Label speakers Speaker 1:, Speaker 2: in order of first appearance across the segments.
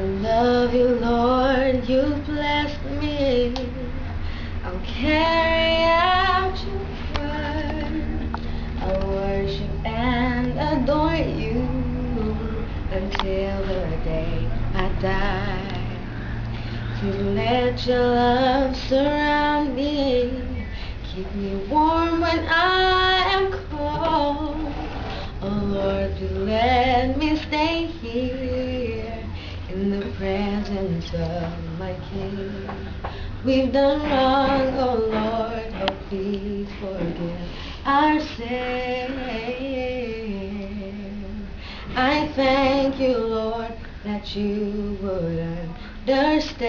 Speaker 1: love you, Lord, you blessed me. I'll carry out your word. I'll worship and adore you until the day I die. Please let your love surround me. Keep me warm when I am cold. Oh Lord, please let me stay here in the presence of my King. We've done wrong, oh Lord, oh please forgive our sin. I thank you, Lord, that you would understand.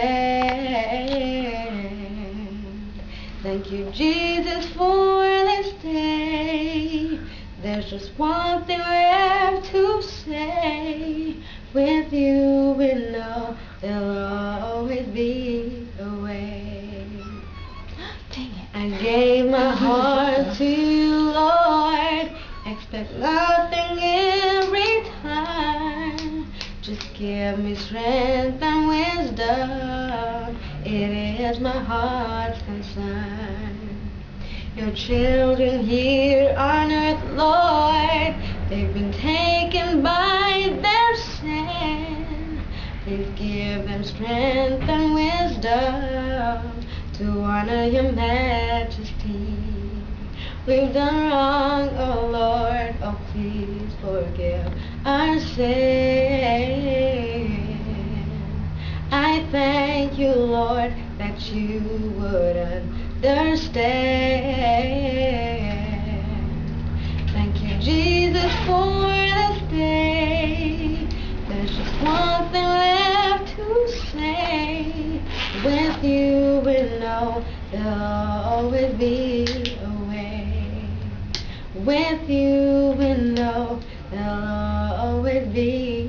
Speaker 1: Thank you, Jesus, for this day. There's just one thing left to say. With you we know there'll always be a way. Dang it. I gave my heart to you, Lord. Expect nothing in return. Just give me strength and wisdom. It is my heart's concern. Your children here on earth, Lord, they've been taken by their sin. Please give them strength and wisdom to honor your majesty. We've done wrong, oh Lord, oh please forgive our sin. I thank you, Lord, that you would understand. Thank you, Jesus, for this day. There's just one thing left to say. With you we know there'll always be a way. With you we know there'll always be